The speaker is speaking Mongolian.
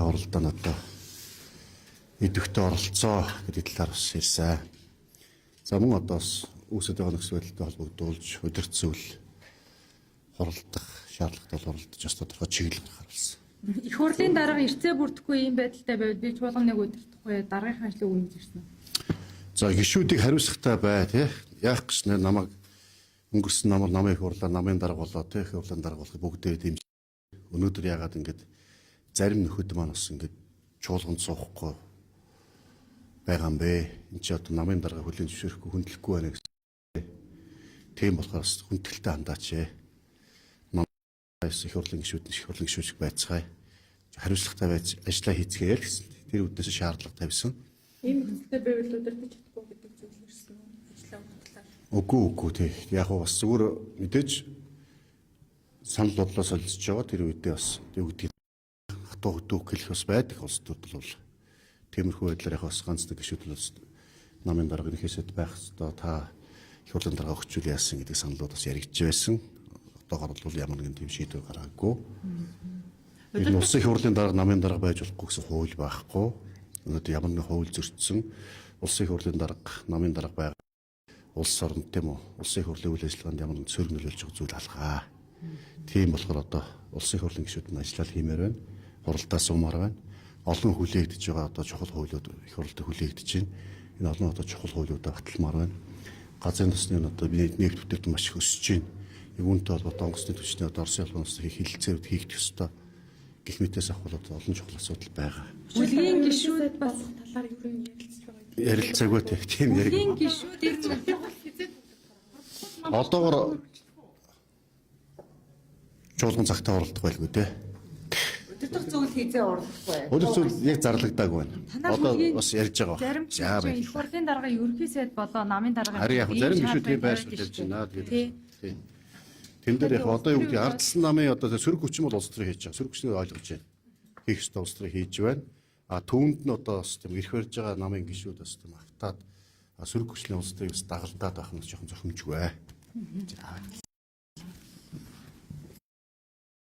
хуралдаанд одоо идэвхтэй оролцоо гэдэг талаар бас ирсэн. За мөн одоо бас үүсэж байгаа нөхцөл байдалтай холбогдуулж удирдсүүл хуралдах шаардлагатай хуралдаж бас тодорхой чиглэл гаргах болсон. Их хурлын дарга эрцээ бүрдэхгүй ийм байдалтай байвал би чуулганыг удирдахгүй даргын ажлыг үүнэж ирсэн. За гишүүдийг хариуцлагатай бай тий. Яах гэж намайг өнгөрсөн намын их хурлаа намын дарга болоо тий их хурлын дарга болохыг бүгдээ дэмжиж. Өнөөдөр яагаад ингэж зарим нөхөд маань бас ингэж чуулганд суухгүй байгаа юм бэ? Энд чи одоо намын дарга хөлийн зөвшөөрөхгүй хүндлэхгүй байна гэсэн. Тийм болохоор бас хүндэлтэй хандаач ээ. Их хурлын гишүүд байцгаая. Хариуцлагатай байж ажиллаа хийцгээе л гэсэн. Тэр үднээс шаардлага тавьсан. Ийм нөхцөлтэй байвал удирдах чадахгүй гэдэг зүйл ирсэн үү? Ажлаа удирдлаа. Үгүй тий. Яг бас зүгээр мэдээж санал бодлоо солилцож байгаа тэр үедээ бас юу гэдэг хатуу хөдөөг хэлэх бас байдаг улсууд бол тиймэрхүү байдлаар яг бас ганц нэг гишүүд л намын дарга нэхэсэд байх ёстой та их хурлын дарга өгчүүл яасан гэдэг саналууд бас яригдж байсан. Одоогор бол ямар нэгэн тийм шийдвэр гаргаагүй. Энэ улсын их хурлын дарга намын дарга байж болохгүй гэсэн хууль байхгүй. Өнөөдөр ямар нэгэн хууль зөрчсөн улсын их хурлын дарга намын дарга байгаа улс орнд тийм үү улсын их хурлын үйл ажиллагаанд ямар нэгэн цөрөг нөлөөлж байгаа зүйл алгаа. Тийм болохоор одоо улсын их хурлын гишүүд нь ажиллал хиймээр байна. Хуралдаа суумаар байна. Олон хүлээгдэж байгаа одоо чухал хуулиуд их хурлд хүлээгдэж байна. Энэ олон одоо чухал хуулиудаа баталмаар байна. Газрын тосны одоо нийт бүтээгдэхүүн маш их өсөж байна. Үүнтэй холбоотой онгоцны түвшний одоо Оросын албанаас хилэлцээрүүд хийх ёстой гэх мэтээс авах бол олон чухал асуудал байгаа. Бүлгийн гишүүд бас талаар юу юм ярилцж байгаа. Ярилцаагүй тийм яриг. Бүлгийн гишүүд одоогор чуулган цагтаа оролдох байлгүй те. Өдөртөх зүйл хийзээ оролдохгүй. Өдөр зүйл яг зарлагдаагүй байна. Одоо бас ярьж байгаа. За их хурлын дарга ерөнхий сайд болоо намын дарга. Харин яг зарим гишүүд тийм байршил ярьж байна. Тэгээд тэн дээр яг одоо юу гэдэг ардсан намын одоо сөрөг хүчин бол улс төрийн хийж байгаа. Сөрөг хүчнийг ойлгож байна. Хийх ёстой улс төрийн хийж байна. А түүнд нь одоо бас тийм ирэх барьж байгаа намын гишүүд бас тийм автаад сөрөг хүчний улс төрийг бас дагалдаад байх нь жоохон зохимжгүй.